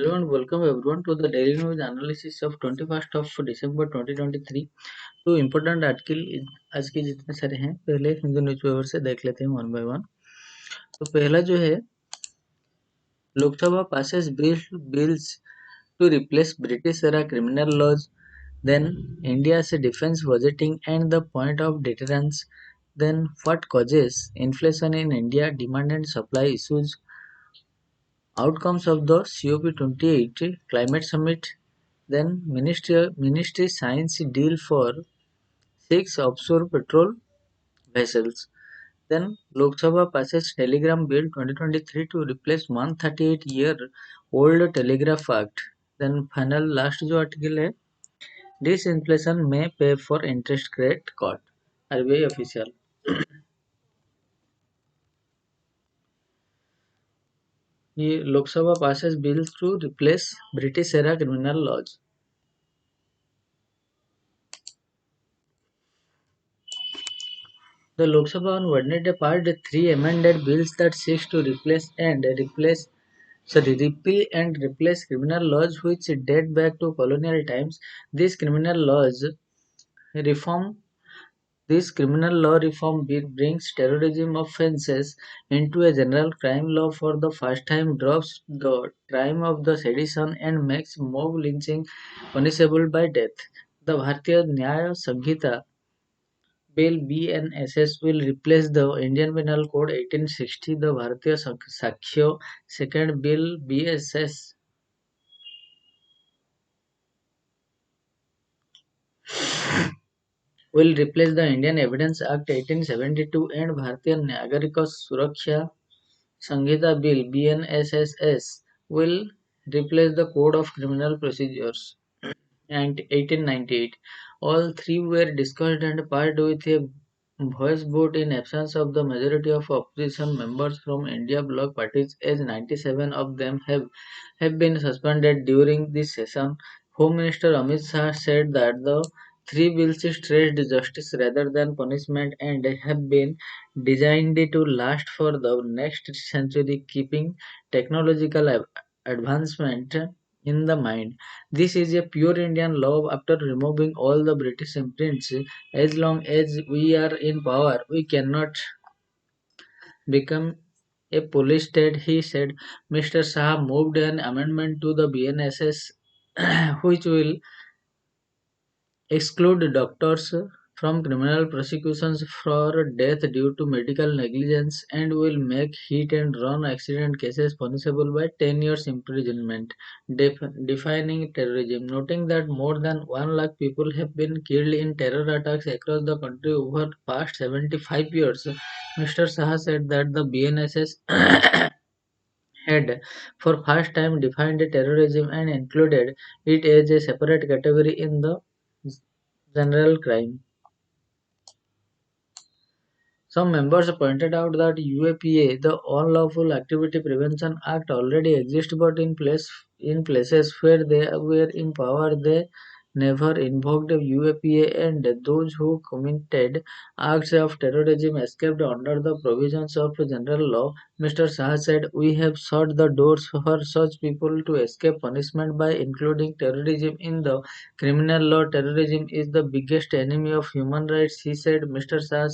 Hello and welcome everyone to the daily news analysis of 21st of December 2023। तो important article आज के जितने सारे हैं पहले हिंदू न्यूज़पेपर से देख लेते हैं वन बाय वन। तो पहला जो है, Lok Sabha passes bills to replace British era criminal laws, then India's defense budgeting and the point of deterrence, then what causes inflation in India, demand and supply issues, outcomes of the COP28 climate summit, then ministry signs deal for 6 offshore petrol vessels. Then Lok Sabha passes Telegram Bill 2023 to replace 138-year-old Telegraph Act. Then final last जो article है, disinflation may pay for interest rate cut, RBI official। ये Lok Sabha passes bills to replace British era criminal laws। The Lok Sabha on Wednesday passed three amended bills that seeks to repeal and replace criminal laws which date back to colonial times. This criminal laws reform this criminal law reform bill brings terrorism offences into a general crime law for the first time, drops the crime of the sedition and makes mob lynching punishable by death. The Bharatiya Nyaya Samhita Bill (BNSS) will replace the Indian Penal Code 1860. The Bharatiya Sakshya Second Bill (BSS) will replace the Indian Evidence Act 1872 and Bharatiya Nagarika Suraksha Sanhita Bill (BNSS) will replace the Code of Criminal Procedures and 1898. All three were discussed and passed with a voice vote in absence of the majority of opposition members from India bloc parties, as 97 of them have been suspended during this session. Home Minister Amit Shah said that the three bills stressed justice rather than punishment and have been designed to last for the next century, keeping technological advancement in the mind. This is a pure Indian law after removing all the British imprints. As long as we are in power, we cannot become a police state, he said. Mr. Shah moved an amendment to the BNSS which will exclude doctors from criminal prosecutions for death due to medical negligence and will make hit and run accident cases punishable by 10 years imprisonment, defining terrorism, noting that more than 1 lakh people have been killed in terror attacks across the country over past 75 years. Mr. Shah said that the BNSS had for first time defined terrorism and included it as a separate category in the general crime. Some members pointed out that UAPA, the Unlawful Activity Prevention Act, already exists, but in places where they were in power, they never invoked UAPA, and those who committed acts of terrorism escaped under the provisions of general law. Mr. Shah said, "We have shut the doors for such people to escape punishment by including terrorism in the criminal law. Terrorism is the biggest enemy of human rights," he said. Mr. Shah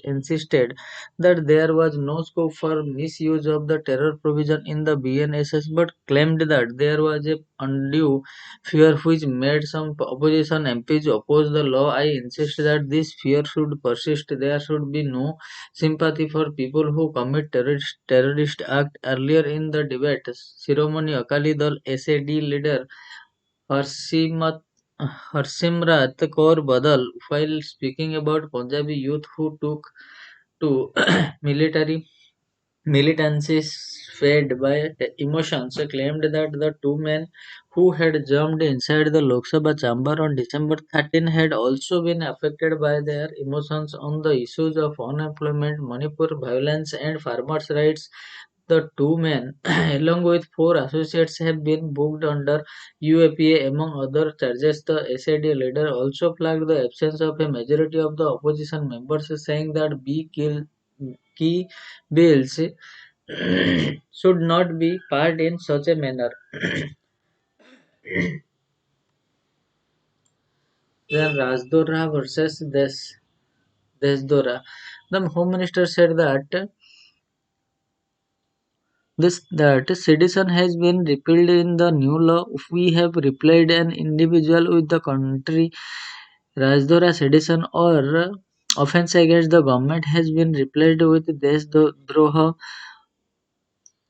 insisted that there was no scope for misuse of the terror provision in the BNSS, but claimed that there was a undue fear which made some opposition MPs oppose the law. "I insist that this fear should persist. There should be no sympathy for people who commit terrorist act." Earlier in the debate, Shiromani Akali Dal SAD leader Harsimat Harsimrat Kaur Badal, while speaking about Punjabi youth who took to military militancy swayed by emotions, claimed that the two men who had jumped inside the Lok Sabha chamber on December 13 had also been affected by their emotions on the issues of unemployment, Manipur violence, and farmers' rights. The two men, along with four associates, have been booked under UAPA among other charges. The SAD leader also flagged the absence of a majority of the opposition members, saying that key bills should not be part in such a manner. Then Rajdora versus Desdora. The Home Minister said that that sedition has been repealed in the new law. We have replaced an individual with the country. Rajdora sedition or offense against the government has been replaced with Desdroha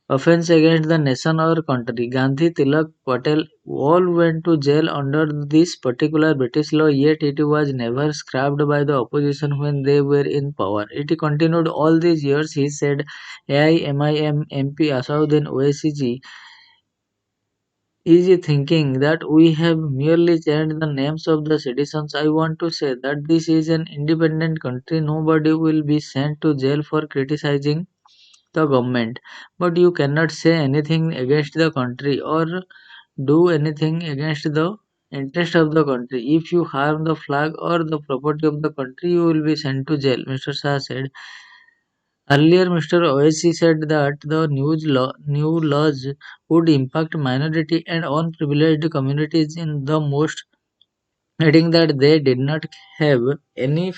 offense against the nation or country. Gandhi, Tilak, Patel all went to jail under this particular British law, yet it was never scrapped by the opposition when they were in power. It continued all these years, he said. AIMIM MP Asauddin Owaisi is thinking that we have merely changed the names of the citizens. I want to say that this is an independent country. Nobody will be sent to jail for criticizing the government, but you cannot say anything against the country or do anything against the interest of the country. If you harm the flag or the property of the country, you will be sent to jail, Mr. Shah said. Earlier, Mr. Owaisi said that the new laws would impact minority and unprivileged communities in the most, adding that they did not have any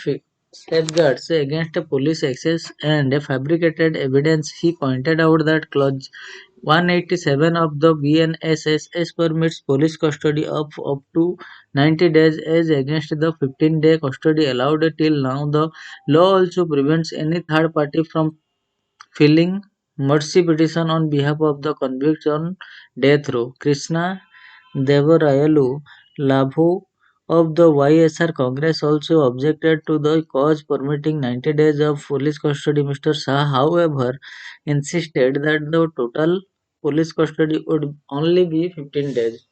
safeguards against police access and fabricated evidence. He pointed out that Clause 187 of the BNSS permits police custody of up to 90 days as against the 15-day custody allowed till now. The law also prevents any third party from filing mercy petition on behalf of the convicts on death row. Krishna Devarayalu Labhu of the YSR Congress also objected to the clause permitting 90 days of police custody. Mr. Shah, however, insisted that the total police custody would only be 15 days.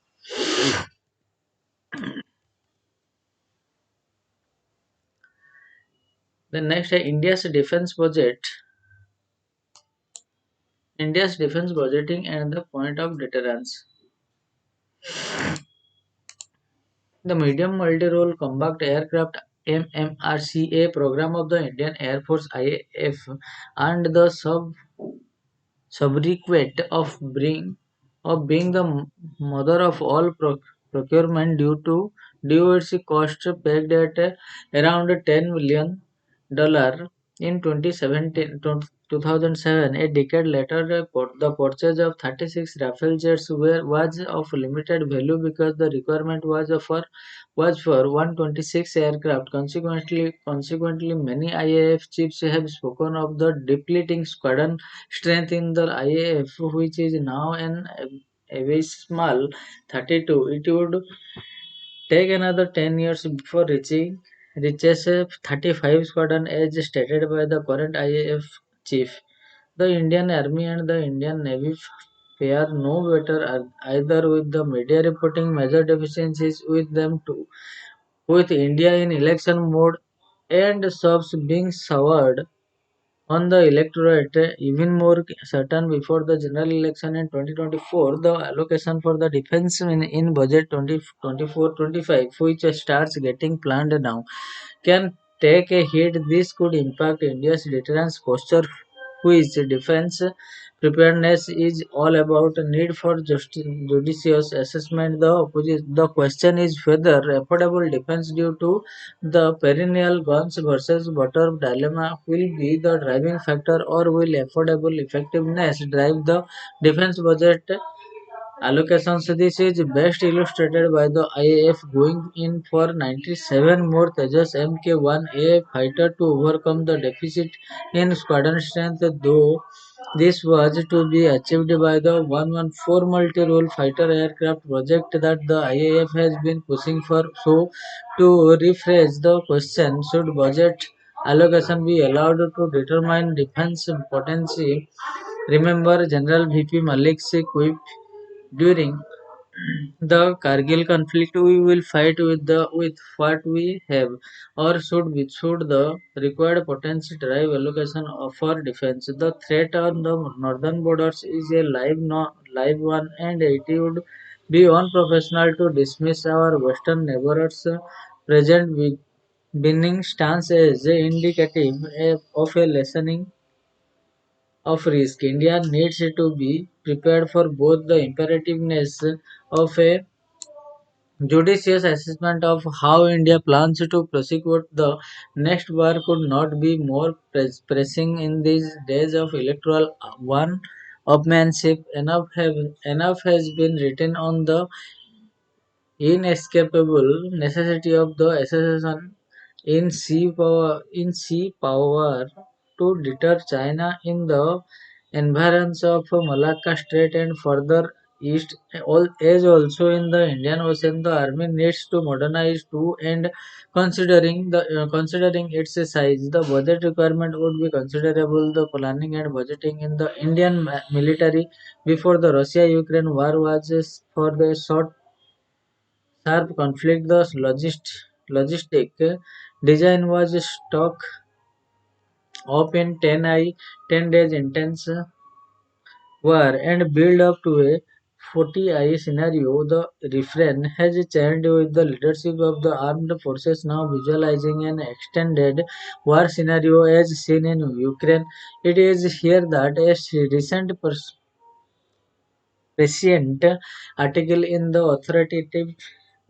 The next, India's defense budgeting and the point of deterrence. The Medium Multi-Role Combat Aircraft MMRCA program of the Indian Air Force IAF and the subrequisite of being the mother of all procurement due its cost pegged at around $10 million in 2007. A decade later, the purchase of 36 Rafale jets was of limited value because the requirement was for 126 aircraft. Consequently, many IAF chiefs have spoken of the depleting squadron strength in the IAF, which is now an abysmal 32. It would take another 10 years before reaches a 35 squadron as stated by the current IAF chief. The Indian Army and the Indian Navy fare no better either, with the media reporting major deficiencies with them too. With India in election mode and subs being soured on the electorate, even more certain before the general election in 2024, the allocation for the defense in budget 2024-25, which starts getting planned now, can take a hit. This could impact India's deterrence posture, which defense preparedness is all about. Need for judicious assessment. The question is whether affordable defense due to the perennial guns versus butter dilemma will be the driving factor, or will affordable effectiveness drive the defense budget allocations. This is best illustrated by the IAF going in for 97 more Tejas Mk-1A fighter to overcome the deficit in squadron strength, though this was to be achieved by the 114 multi-role fighter aircraft project that the IAF has been pushing for. So, to rephrase the question, should budget allocation be allowed to determine defense potency? Remember General VP Malik's quip during the Kargil conflict: we will fight with what we have, or should the required potential drive allocation for defense? The threat on the northern borders is a live one, and it would be unprofessional to dismiss our western neighbors' present winning stance as indicative of a lessening of risk. India needs to be prepared for both the imperativeness of a judicious assessment of how India plans to prosecute the next war could not be more pressing in these days of electoral one-upmanship. Enough has been written on the inescapable necessity of the assassination in sea power to deter China in the environs of Malacca Strait and further east, as also in the Indian Ocean. The army needs to modernize too, and considering its size, the budget requirement would be considerable. The planning and budgeting in the Indian military before the Russia-Ukraine war was for the sharp conflict. The logistic design was stock up in 10 days intense war and build up to a 40 scenario. The refrain has changed with the leadership of the armed forces now visualizing an extended war scenario as seen in Ukraine. It is here that a recent prescient article in the authoritative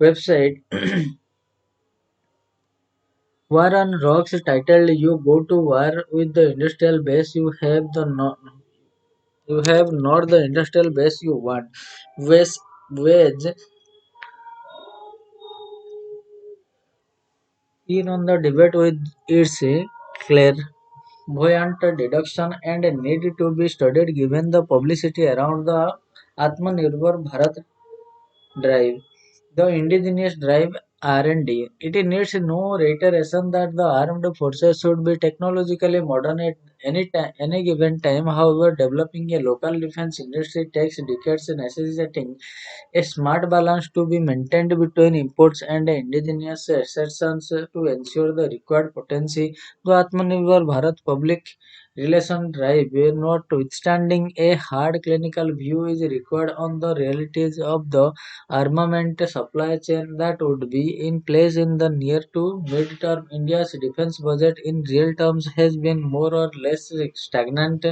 website War on Rocks titled "You Go to War with the Industrial Base You have not the industrial base you want." Wage in on the debate with its clairvoyant deduction and need to be studied given the publicity around the Atmanirbhar Bharat drive. The indigenous drive R&D. It needs no reiteration that the armed forces should be technologically modern at any given time. However, developing a local defense industry takes decades, necessitating a smart balance to be maintained between imports and indigenous assertions to ensure the required potency. The Atmanirbhar Bharat public relation drive, notwithstanding a hard clinical view, is required on the realities of the armament supply chain that would be in place in the near to mid-term. India's defense budget in real terms has been more or less stagnant.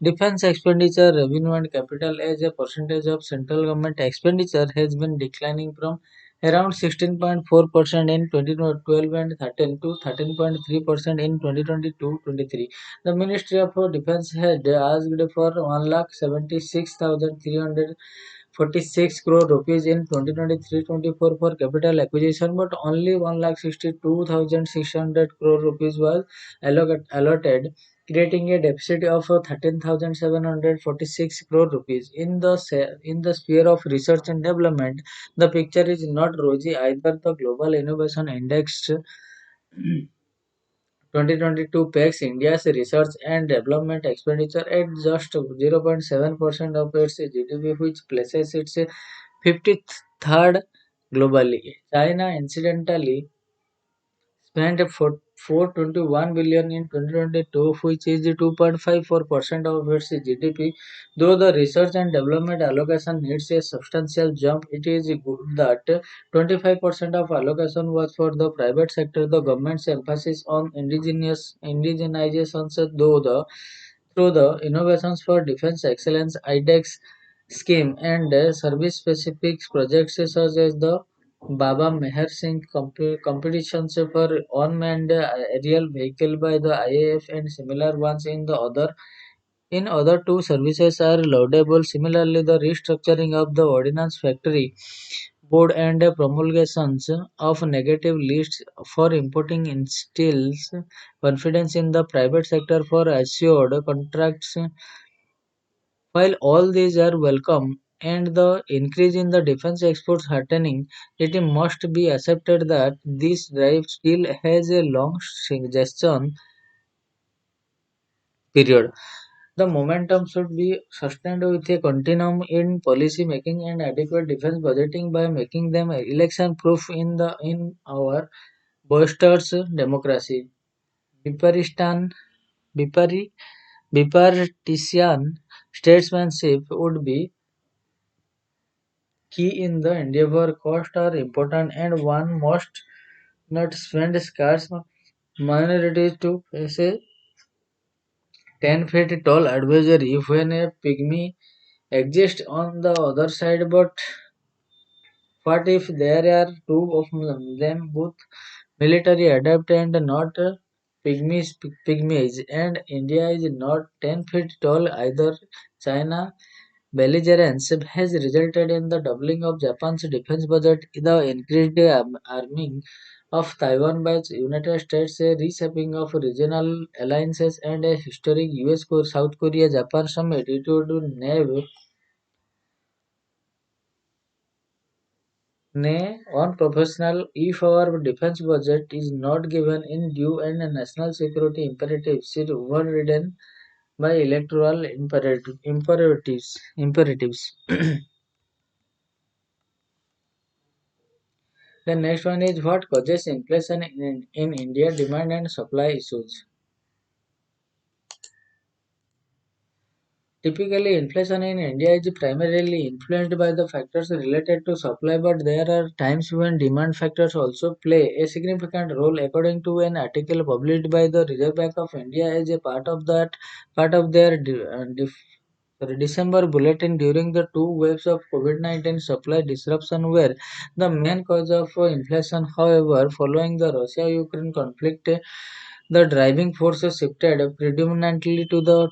Defense expenditure, revenue and capital as a percentage of central government expenditure has been declining from around 16.4% in 2012 and 13 to 13.3% in 2022-23. The Ministry of Defense had asked for 1,76,346 crore rupees in 2023-24 for capital acquisition, but only 1,62,600 crore rupees was allotted, creating a deficit of 13,746 crore rupees. In the sphere of research and development, the picture is not rosy either. The Global Innovation Index 2022 pegs India's research and development expenditure at just 0.7% of its GDP, which places it 53rd globally. China, incidentally, spent for 421 billion in 2022, which is 2.54% of its GDP. Though the research and development allocation needs a substantial jump, it is good that 25% of allocation was for the private sector. The government's emphasis on indigenization, though the through the Innovations for Defense Excellence IDEX scheme and service-specific projects such as the Baba Meher Singh competitions for unmanned aerial vehicle by the IAF and similar ones in other two services are laudable. Similarly, the restructuring of the Ordnance Factory Board and promulgations of negative lists for importing instills confidence in the private sector for assured contracts. While all these are welcome and the increase in the defense exports heartening, it must be accepted that this drive still has a long gestation period. The momentum should be sustained with a continuum in policy making and adequate defense budgeting by making them election proof in our boasters democracy. Biparistan, bipari, bipartisan statesmanship would be key in the endeavor. Costs are important and one must not spend scarce minorities to face a 10 feet tall adversary when a pygmy exists on the other side. But what if there are two of them, both military adept and not pygmies, and India is not 10 feet tall either? China belligerence has resulted in the doubling of Japan's defense budget, the increased arming of Taiwan by the United States, a reshaping of regional alliances, and a historic US South Korea Japan summit. It would nay unprofessional if our defense budget is not given in due and national security imperatives is overridden by electoral imperatives. The next one is what causes inflation in India, demand and supply issues. Typically, inflation in India is primarily influenced by the factors related to supply, but there are times when demand factors also play a significant role. According to an article published by the Reserve Bank of India as a part of their December bulletin, during the two waves of COVID-19 supply disruption were the main cause of inflation. However, following the Russia-Ukraine conflict, the driving forces shifted predominantly to the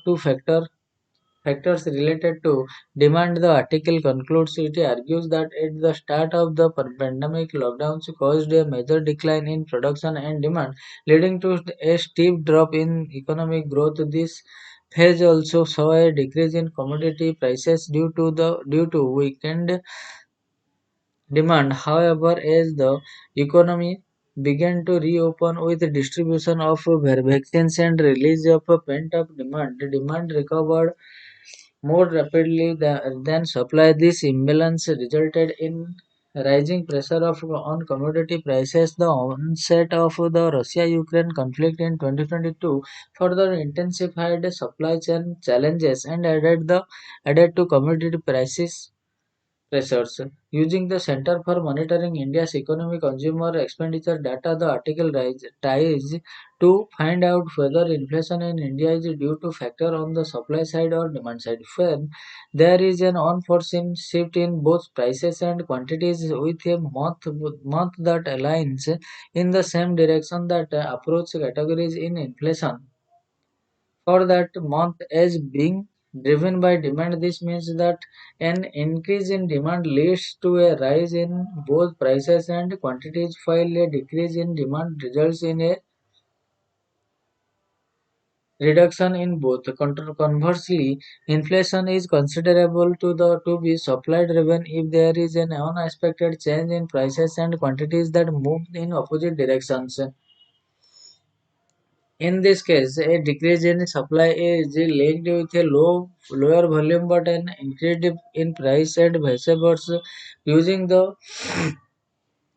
factors related to demand. The article concludes it argues that at the start of the pandemic, lockdowns caused a major decline in production and demand, leading to a steep drop in economic growth. This phase also saw a decrease in commodity prices due to weakened demand. However, as the economy began to reopen with the distribution of vaccines and release of pent-up demand, the demand recovered more rapidly than supply. This imbalance resulted in rising pressure on commodity prices. The onset of the Russia-Ukraine conflict in 2022 further intensified supply chain challenges and added to commodity prices pressures. Using the Center for Monitoring India's Economic Consumer Expenditure data, the article tries to find out whether inflation in India is due to factor on the supply side or demand side. When there is an unforeseen shift in both prices and quantities with a month that aligns in the same direction that approach categories in inflation for that month as being driven by demand. This means that an increase in demand leads to a rise in both prices and quantities, while a decrease in demand results in a reduction in both. Conversely, inflation is considerable to be supply driven if there is an unexpected change in prices and quantities that move in opposite directions. In this case, a decrease in supply is linked with a lower volume but an increase in price and vice versa. Using the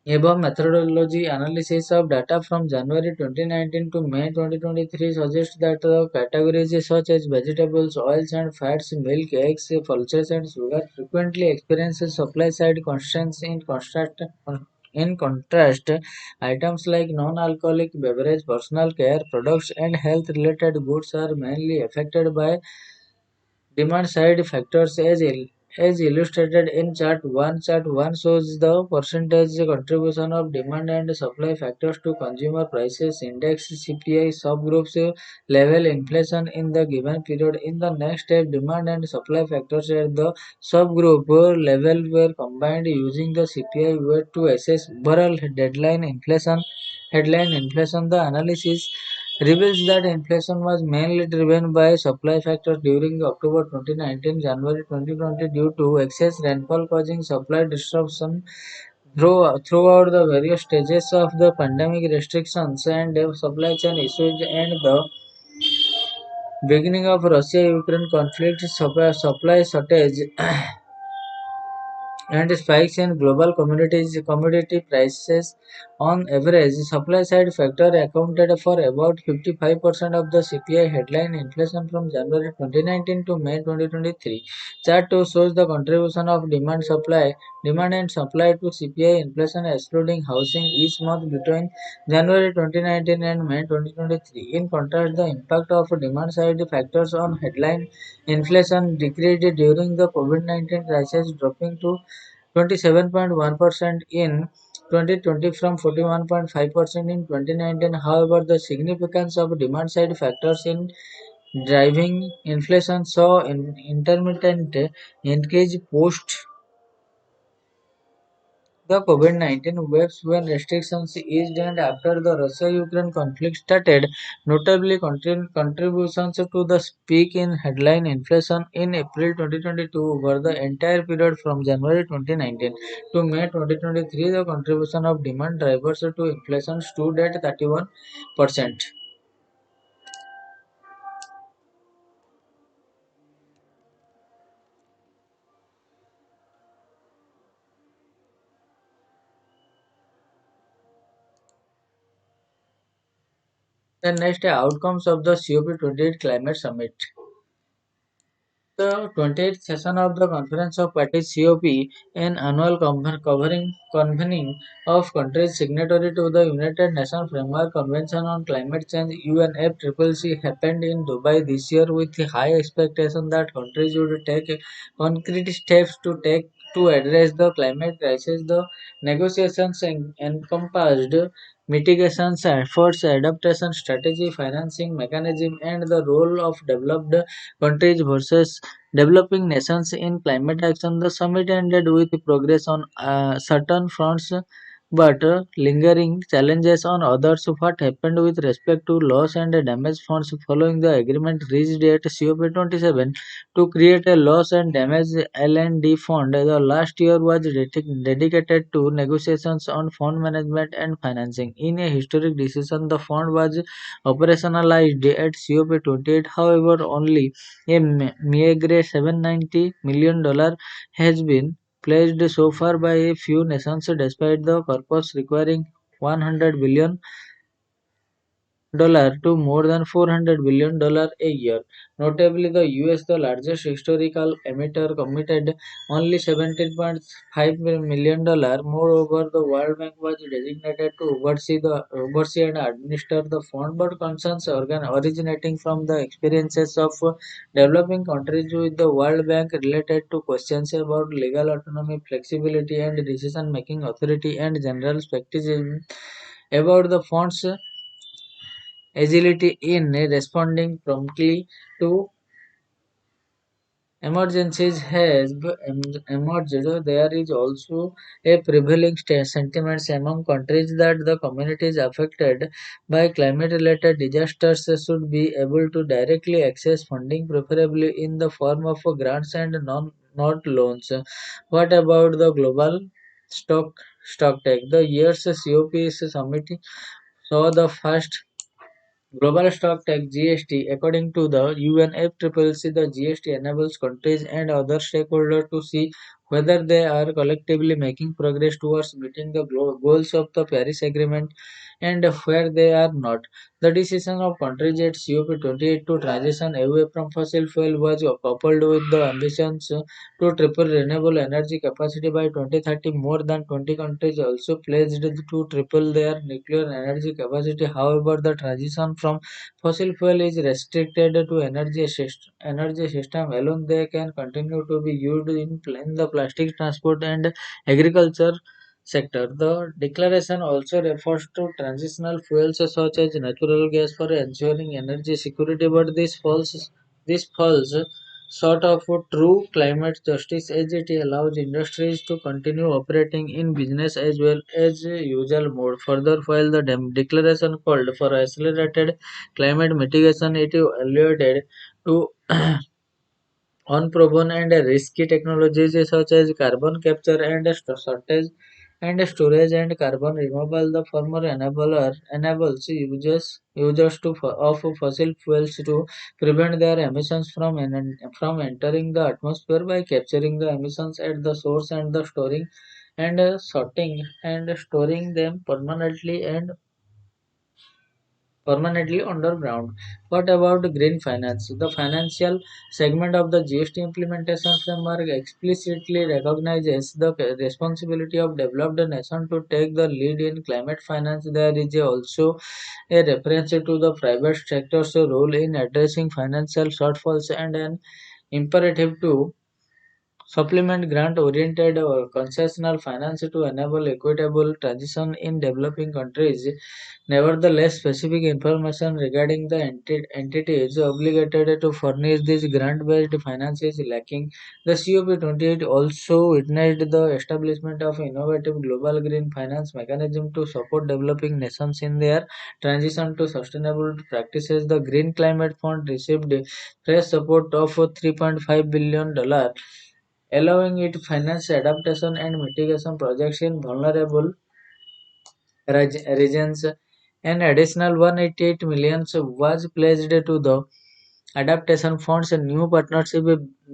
above methodology, analysis of data from January 2019 to May 2023 suggests that the categories such as vegetables, oils and fats, milk, eggs, pulses and sugar frequently experience supply side constraints. In contrast, items like non-alcoholic beverage, personal care products and health-related goods are mainly affected by demand side factors as illustrated in chart 1. Chart 1 shows the percentage contribution of demand and supply factors to consumer prices index CPI subgroups level inflation in the given period. In the next step, demand and supply factors at the subgroup level were combined using the CPI weight to assess overall headline inflation. The analysis reveals that inflation was mainly driven by supply factors during October 2019 January 2020 due to excess rainfall causing supply disruption throughout the various stages of the pandemic restrictions and supply chain issues and the beginning of Russia-Ukraine conflict supply shortage and spikes in global commodity prices. On average, supply side factor accounted for about 55% of the CPI headline inflation from January 2019 to May 2023. Chart 2 shows the contribution of demand and supply to CPI inflation excluding housing each month between January 2019 and May 2023. In contrast, the impact of demand side factors on headline inflation decreased during the COVID-19 crisis, dropping to 27.1% in 2020 from 41.5% in 2019. However, the significance of demand side factors in driving inflation saw an intermittent increase post the COVID-19 waves when restrictions eased and after the Russia-Ukraine conflict started. Notably, contributions to the peak in headline inflation in April 2022 over the entire period from January 2019 to May 2023, the contribution of demand drivers to inflation stood at 31%. The next outcomes of the COP28 Climate Summit. The 28th session of the Conference of Parties (COP), an annual convening of countries signatory to the United Nations Framework Convention on Climate Change (UNFCCC), happened in Dubai this year with high expectation that countries would take concrete steps to address the climate crisis. The negotiations encompassed mitigations efforts, adaptation strategy, financing mechanism, and the role of developed countries versus developing nations in climate action. The summit ended with progress on certain fronts but lingering challenges on others. What happened with respect to loss and damage funds following the agreement reached at COP27 to create a loss and damage L&D fund? The last year was dedicated to negotiations on fund management and financing. In a historic decision, the fund was operationalized at COP28. However, only a meagre $790 million has been pledged so far by a few nations, despite the purpose requiring $100 billion to more than $400 billion a year. Notably, the US, the largest historical emitter, committed only $17.5 million. Moreover, the World Bank was designated to oversee and administer the fund, but concerns originating from the experiences of developing countries with the World Bank related to questions about legal autonomy, flexibility, and decision-making authority, and general skepticism about the fund's agility in responding promptly to emergencies has emerged. There is also a prevailing sentiment among countries that the communities affected by climate related disasters should be able to directly access funding, preferably in the form of grants and not loans. What about the global stock stock take? The year's COP summit saw the first global stock tax (GST). According to the UNFCCC, the GST enables countries and other stakeholders to see whether they are collectively making progress towards meeting the goals of the Paris Agreement and where they are not. The decision of countries at COP28 to transition away from fossil fuel was coupled with the ambitions to triple renewable energy capacity by 2030. More than 20 countries also pledged to triple their nuclear energy capacity. However, the transition from fossil fuel is restricted to energy system alone. They can continue to be used in the plastic transport and agriculture sector. The declaration also refers to transitional fuels such as natural gas for ensuring energy security, but this falls short of true climate justice as it allows industries to continue operating in business as well as usual mode. Further, while the declaration called for accelerated climate mitigation, it alluded to unproven and risky technologies such as carbon capture and storage and storage and carbon removal. The former enables users of fossil fuels to prevent their emissions from entering the atmosphere by capturing the emissions at the source and the storing and sorting and storing them permanently underground. What about green finance? The financial segment of the GST implementation framework explicitly recognizes the responsibility of developed nation to take the lead in climate finance. There is also a reference to the private sector's role in addressing financial shortfalls and an imperative to supplement grant-oriented or concessional finance to enable equitable transition in developing countries. Nevertheless, specific information regarding the entities obligated to furnish this grant-based finance is lacking. The COP28 also witnessed the establishment of innovative global green finance mechanism to support developing nations in their transition to sustainable practices. The Green Climate Fund received fresh support of $3.5 billion, allowing it to finance adaptation and mitigation projects in vulnerable regions. An additional 188 million was pledged to the adaptation funds. A new partnership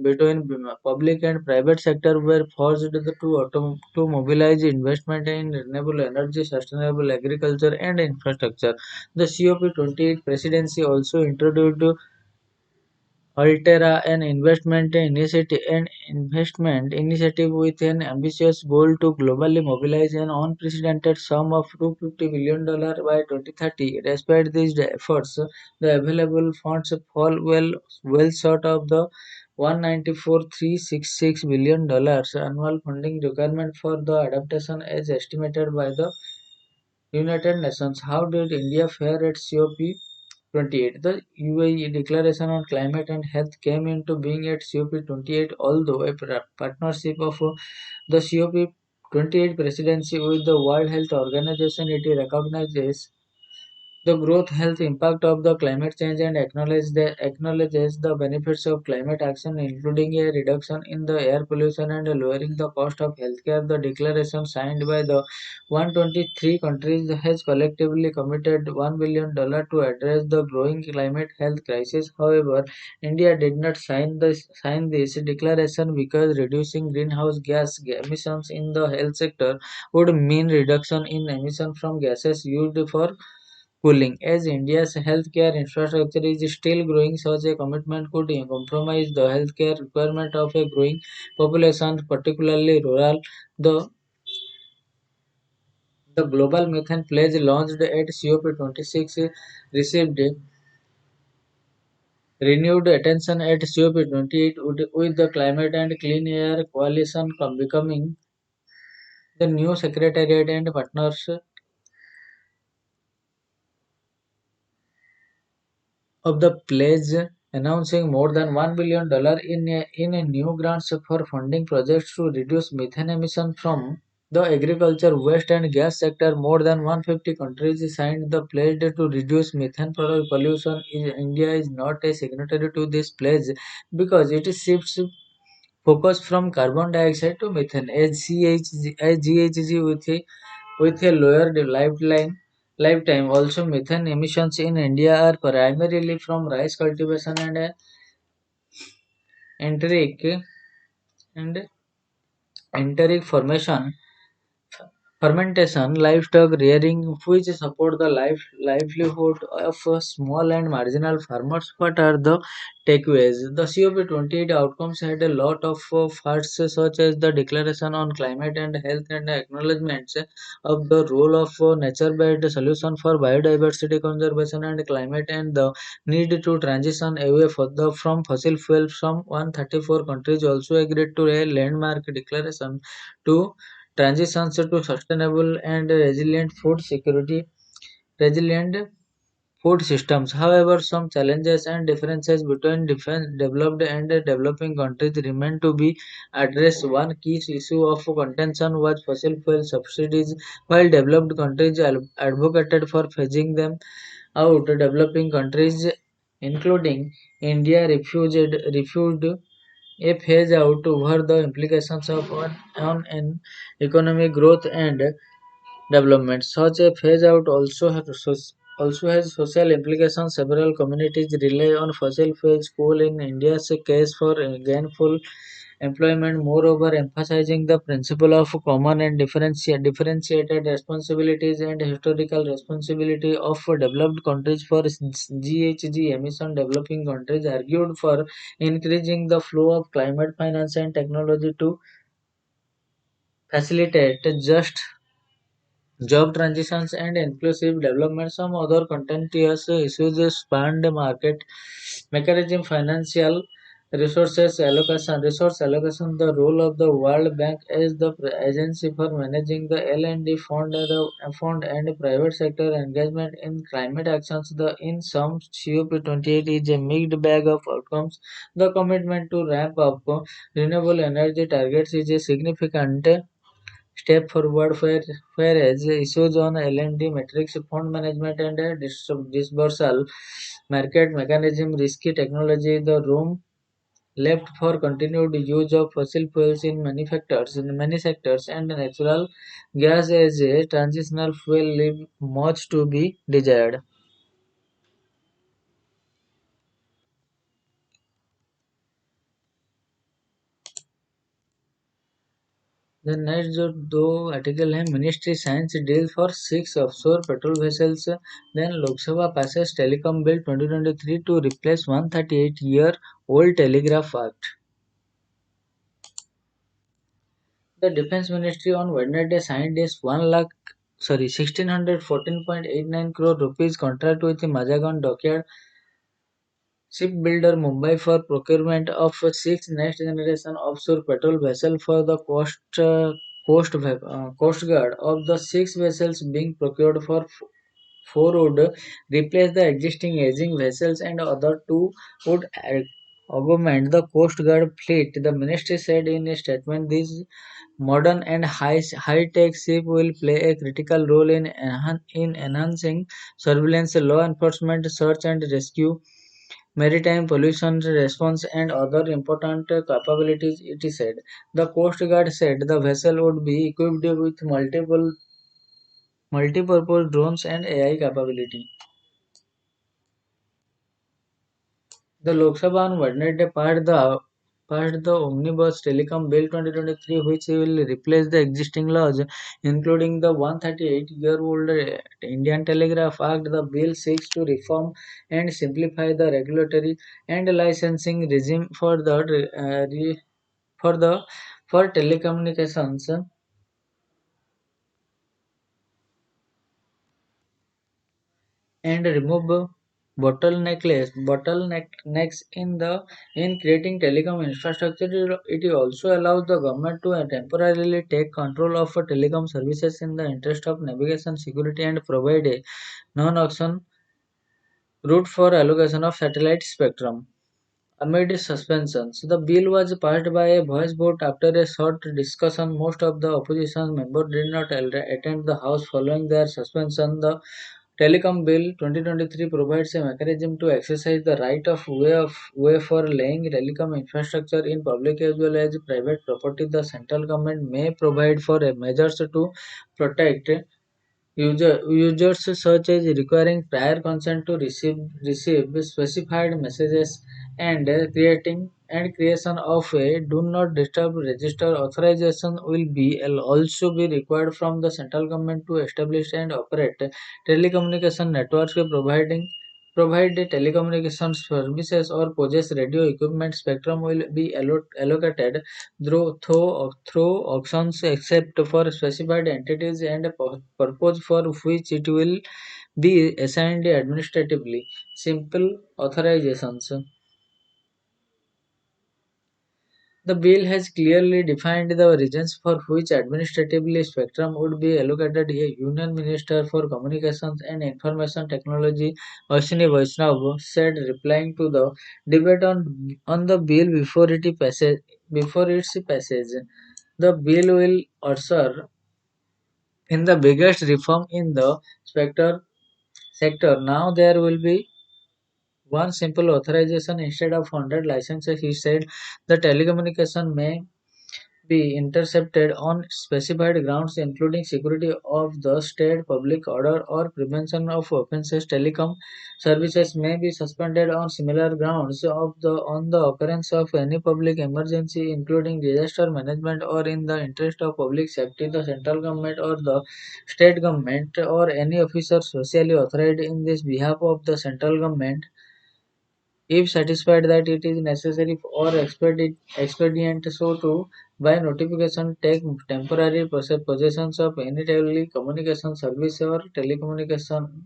between public and private sector were forged to mobilize investment in renewable energy, sustainable agriculture, and infrastructure. The COP28 presidency also introduced Altera, an investment initiative with an ambitious goal to globally mobilize an unprecedented sum of $250 billion by 2030. Despite these efforts, the available funds fall well short of the 194,366 billion annual funding requirement for the adaptation as estimated by the United Nations. How did India fare at COP28? The UAE Declaration on Climate and Health came into being at COP28, although a partnership of the COP28 presidency with the World Health Organization. It recognizes the growth health impact of the climate change and acknowledges the benefits of climate action, including a reduction in the air pollution and lowering the cost of healthcare. The declaration signed by the 123 countries has collectively committed $1 billion to address the growing climate health crisis. However, India did not sign this declaration because reducing greenhouse gas emissions in the health sector would mean reduction in emission from gases used for cooling. As India's healthcare infrastructure is still growing, such a commitment could compromise the healthcare requirement of a growing population, particularly rural. The, the Global Methane Pledge launched at COP26 received renewed attention at COP28 with the Climate and Clean Air Coalition becoming the new secretariat and partners of the pledge, announcing more than $1 billion in a new grants for funding projects to reduce methane emission from the agriculture, waste and gas sector. More than 150 countries signed the pledge to reduce methane pollution. India is not a signatory to this pledge because it shifts focus from carbon dioxide to methane. As GHG with a lower lifetime. Also, methane emissions in India are primarily from rice cultivation and enteric and enteric formation fermentation, livestock rearing, which support the livelihood of small and marginal farmers. What are the takeaways? The COP28 outcomes had a lot of firsts, such as the Declaration on Climate and Health and acknowledgements of the role of nature-based solution for biodiversity conservation and climate, and the need to transition away from fossil fuels. From 134 countries also agreed to a landmark declaration to transitions to sustainable and resilient food systems. However, some challenges and differences between developed and developing countries remain to be addressed. One key issue of contention was fossil fuel subsidies. While developed countries advocated for phasing them out, developing countries, including India, refused a phase out over the implications of on an economic growth and development. Such a phase out also has social implications. Several communities rely on fossil fuels. Coal in India's case for gainful employment, moreover emphasizing the principle of common and differentiated responsibilities and historical responsibility of developed countries for GHG emission. Developing countries argued for increasing the flow of climate finance and technology to facilitate just job transitions and inclusive development. Some other contentious issues spanned market mechanism, financial resource allocation, the role of the World Bank as the agency for managing the L&D fund and private sector engagement in climate actions. The in some COP28 is a mixed bag of outcomes. The commitment to ramp up renewable energy targets is a significant step forward whereas issues on L&D metrics, fund management and dispersal market mechanism, risky technology, the room left for continued use of fossil fuels in many sectors and natural gas as a transitional fuel leave much to be desired. The next दो article है Ministry signs deal for 6 offshore petrol vessels. Then Lok Sabha passes Telecom Bill 2023 to replace 138-year-old Telegraph Act. The Defence Ministry on Wednesday signed a 1614.89 crore rupees contract with Mazagon Dockyard shipbuilder Mumbai for procurement of 6 next-generation offshore patrol vessels for the Coast Guard. Of the 6 vessels being procured for, four would replace the existing aging vessels and other two would augment the Coast Guard fleet. The ministry said in a statement, "This modern and high-tech ship will play a critical role in enhancing surveillance, law enforcement, search and rescue, maritime pollution response and other important capabilities," it said. The Coast Guard said the vessel would be equipped with multi-purpose drones and AI capability. The Lok Sabha on Wednesday passed the Omnibus Telecom Bill 2023, which will replace the existing laws, including the 138-year-old Indian Telegraph Act. The bill seeks to reform and simplify the regulatory and licensing regime for the for telecommunications and remove bottlenecks in creating telecom infrastructure. It also allows the government to temporarily take control of telecom services in the interest of navigation security and provide a non-auction route for allocation of satellite spectrum. Amid suspensions, the bill was passed by a voice vote after a short discussion. Most of the opposition members did not attend the House following their suspension. The Telecom Bill 2023 provides a mechanism to exercise the right of way for laying telecom infrastructure in public as well as private property. The central government may provide for measures to protect users such as requiring prior consent to receive specified messages and creation of a do not disturb register. Authorization will be also be required from the central government to establish and operate telecommunication networks provide the telecommunications services or possess radio equipment. Spectrum will be allocated through auctions except for specified entities and purpose for which it will be assigned administratively. Simple authorizations. The bill has clearly defined the regions for which administratively spectrum would be allocated. A Union Minister for Communications and Information Technology, Ashwini Vaishnav, said, replying to the debate on the bill before its passage, the bill will usher in the biggest reform in the spectre sector. Now there will be one simple authorization instead of 100 licenses. He said the telecommunication may be intercepted on specified grounds including security of the state, public order, or prevention of offences. Telecom services may be suspended on similar grounds on the occurrence of any public emergency including disaster management or in the interest of public safety. The central government or the state government or any officer socially authorized in this behalf of the central government, if satisfied that it is necessary or expedient so to by notification take temporary possessions of any telecommunication service or telecommunication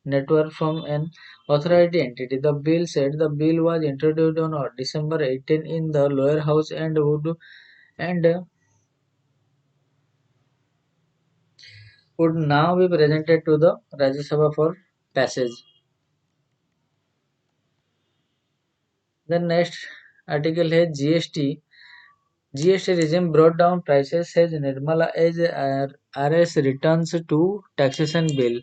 network from an authorized entity. The bill said the bill was introduced on December 18 in the lower house and would now be presented to the Rajya Sabha for passage. The next article is GST. GST regime brought down prices, says Nirmala as RS returns to taxation bill.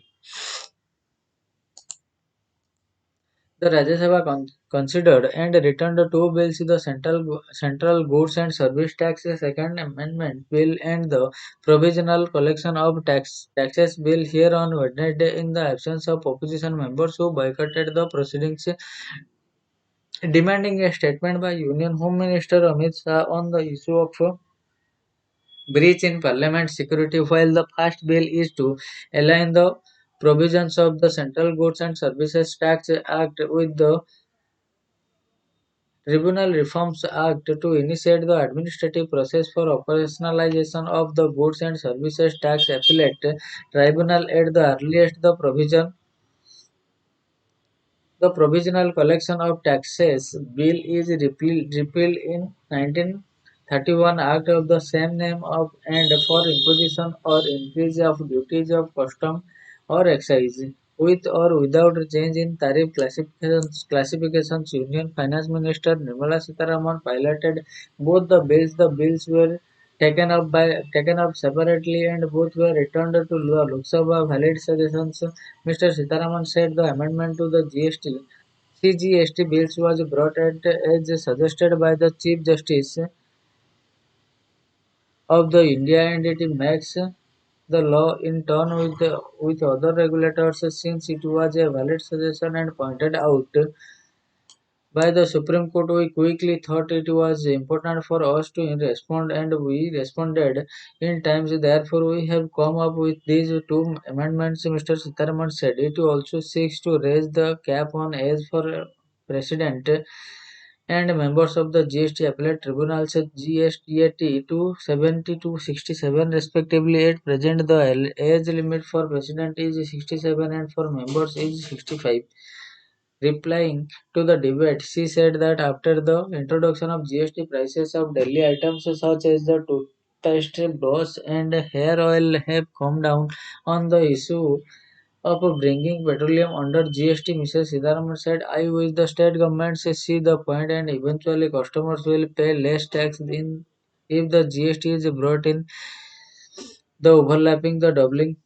The Rajya Sabha considered and returned two bills: the Central Goods and Service Tax Second Amendment Bill and the Provisional Collection of Taxes Bill here on Wednesday in the absence of opposition members who boycotted the proceedings, demanding a statement by Union Home Minister Amit Shah on the issue of breach in parliament security. While the first bill is to align the provisions of the Central Goods and Services Tax Act with the Tribunal Reforms Act to initiate the administrative process for operationalization of the Goods and Services Tax Appellate Tribunal at the earliest. The Provisional Collection of Taxes Bill is repealed in 1931 Act of the same name of and for imposition or increase of duties of custom or excise, with or without change in tariff classifications. Union Finance Minister Nirmala Sitharaman piloted both the bills. The bills were taken up separately and both were returned to the Lok Sabha valid suggestions. Mr. Sitharaman said the amendment to the CGST bills was brought at as suggested by the Chief Justice of the India and it makes the law in turn with other regulators since it was a valid suggestion and pointed out by the Supreme Court. We quickly thought it was important for us to respond and we responded in times. Therefore, we have come up with these two amendments, Mr. Sitaraman said. It also seeks to raise the cap on age for President and members of the GST Appellate Tribunals GSTAT to 70 to 67 respectively. At present, the age limit for President is 67 and for members is 65. Replying to the debate, she said that after the introduction of GST, prices of daily items such as the toothpaste, brush, and hair oil have come down. On the issue of bringing petroleum under GST, Mrs. Sitaraman said, I wish the state governments see the point and eventually customers will pay less tax in if the GST is brought in. The overlapping, the doubling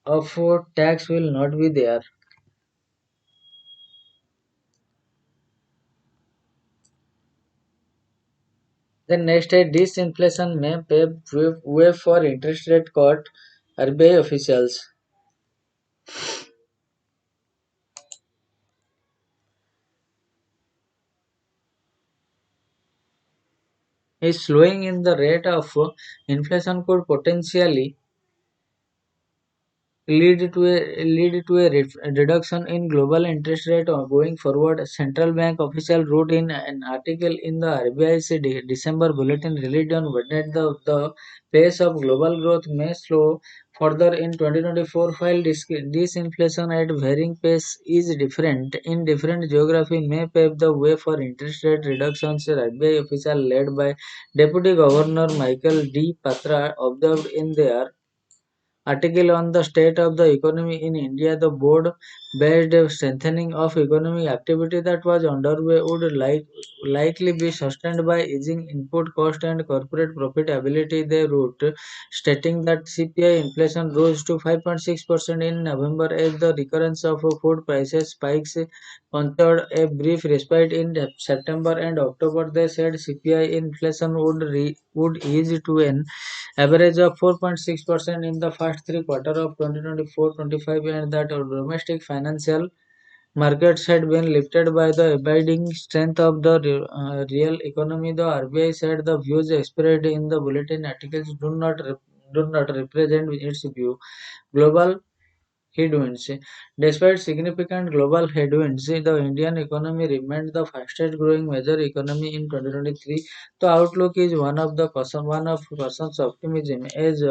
of tax will not be there. The next day, disinflation may pave way for interest rate cut, RBI officials. A slowing in the rate of inflation could potentially lead to a reduction in global interest rate going forward. A central bank official wrote in an article in the RBI's December bulletin released on Wednesday. The pace of global growth may slow further in 2024 while disinflation at varying pace is different in different geography may pave the way for interest rate reductions. RBI official led by Deputy Governor Michael D. Patra observed in their article on the state of the economy in India. The board based strengthening of economic activity that was underway would likely be sustained by easing input cost and corporate profitability. They wrote, stating that CPI inflation rose to 5.6% in November as the recurrence of food prices spikes punctured a brief respite in September and October. They said CPI inflation would ease to an average of 4.6% in the first three quarters of 2024-25, and that domestic financial markets had been lifted by the abiding strength of the real economy. The RBI said the views expressed in the bulletin articles do not represent its view. Global headwinds. Despite significant global headwinds, the Indian economy remained the fastest growing major economy in 2023. The outlook is one of caution's optimism as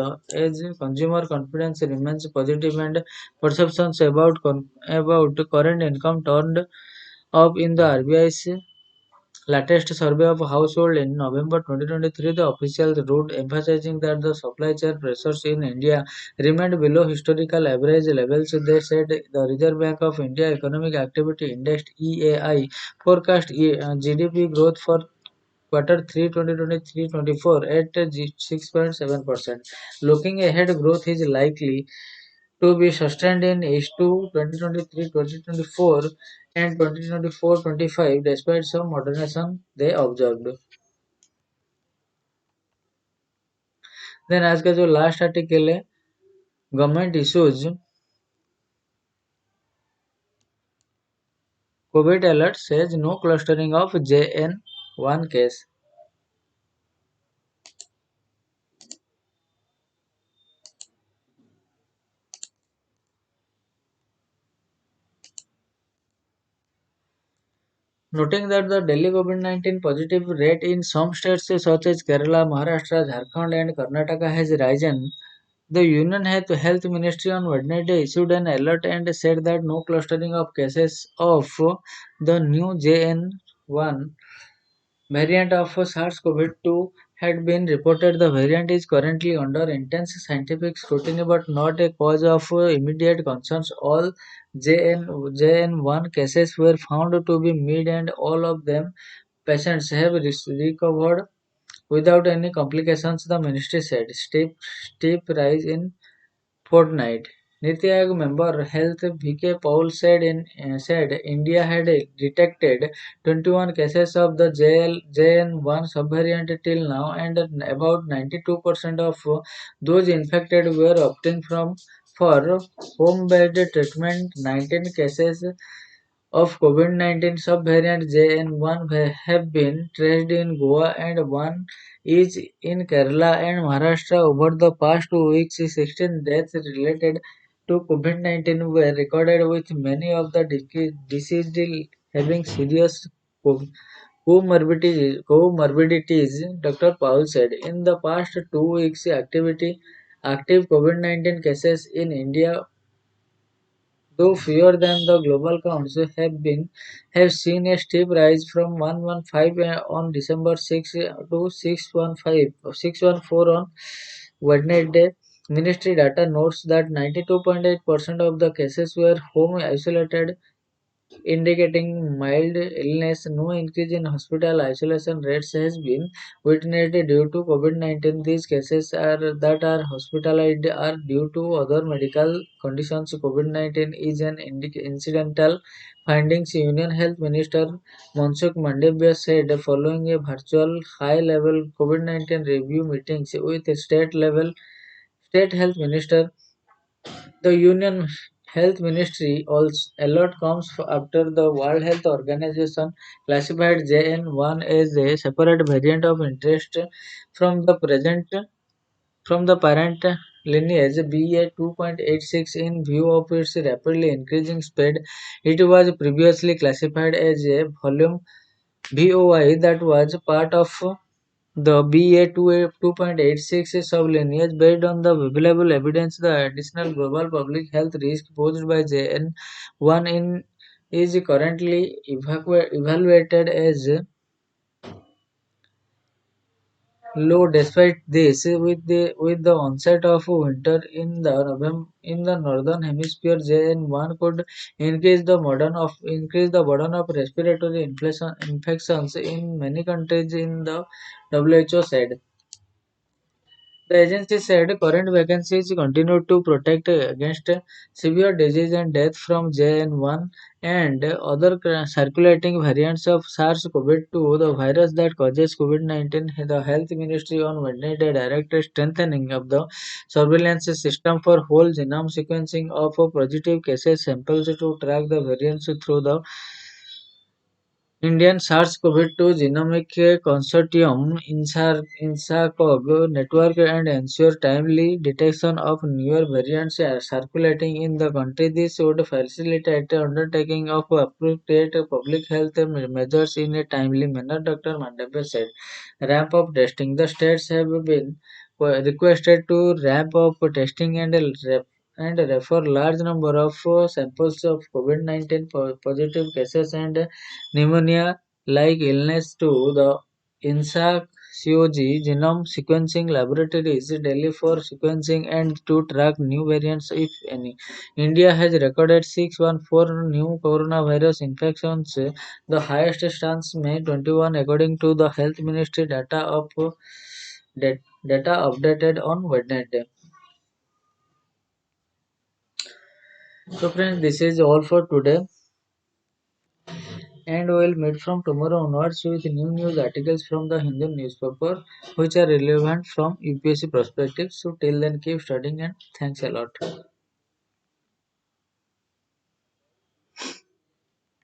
consumer confidence remains positive and perceptions about current income turned up in the RBI's latest survey of households in November 2023. The officials wrote emphasizing that the supply chain pressures in India remained below historical average levels. They said the Reserve Bank of India Economic Activity Index (EAI) forecast GDP growth for Quarter 3 2023-24 at 6.7%. Looking ahead, growth is likely to be sustained in H2 2023-2024 and 2024-25 despite some moderation they observed. Then आज का जो last article है government issues Covid alert says no clustering of JN1 case. Noting that the daily COVID-19 positive rate in some states such as Kerala, Maharashtra, Jharkhand and Karnataka has risen, the Union Health Ministry on Wednesday issued an alert and said that no clustering of cases of the new JN1 variant of SARS-CoV-2 had been reported. The variant is currently under intense scientific scrutiny but not a cause of immediate concerns. All JN1 cases were found to be mild and all of them patients have recovered without any complications, the ministry said. Steep rise in fortnight. Niti Aayog member Health VK Paul said India had detected 21 cases of the JN1 subvariant till now, and about 92% of those infected were opting for home-based treatment. 19 cases of COVID-19 subvariant JN1 have been traced in Goa and one is in Kerala and Maharashtra. Over the past 2 weeks, 16 deaths related to COVID-19 were recorded, with many of the deceased having serious co- comorbidities, Dr. Paul said. In the past 2 weeks, active COVID-19 cases in India, though fewer than the global counts, have seen a steep rise from 115 on December 6 to 614 on Wednesday. Ministry data notes that 92.8% of the cases were home isolated, indicating mild illness. No increase in hospital isolation rates has been witnessed due to COVID-19. These cases that are hospitalized are due to other medical conditions. COVID-19 is an incidental findings, Union Health Minister Mansukh Mandavia said following a virtual high-level COVID-19 review meetings with state health minister. The Union Health Ministry also alert comes after the World Health Organization classified JN1 as a separate variant of interest from the parent lineage BA2.86 in view of its rapidly increasing spread. It was previously classified as a volume VOI that was part of the BA2.86 sublineage. Based on the available evidence, the additional global public health risk posed by JN1 is currently evaluated as low. Despite this, with the onset of winter in the northern hemisphere, JN1 could increase the burden of respiratory infections in many countries. In the WHO said. The agency said current vacancies continue to protect against severe disease and death from JN1 and other circulating variants of SARS-CoV-2, the virus that causes COVID-19. The Health Ministry on Wednesday directed strengthening of the surveillance system for whole genome sequencing of positive cases samples to track the variants through the Indian SARS-CoV-2 Genomic Consortium INSACOG network and ensure timely detection of newer variants circulating in the country. This would facilitate the undertaking of appropriate public health measures in a timely manner, Dr. Mandavya said. Ramp up testing. The states have been requested to ramp up testing and refer large number of samples of COVID-19 positive cases and pneumonia-like illness to the INSA-CoG genome sequencing laboratories daily for sequencing and to track new variants if any. India has recorded 614 new coronavirus infections, the highest since May 21 according to the Health Ministry data updated on Wednesday. So friends, this is all for today and we'll meet from tomorrow onwards with new news articles from the Hindu newspaper which are relevant from UPSC perspective. So till then keep studying and thanks a lot.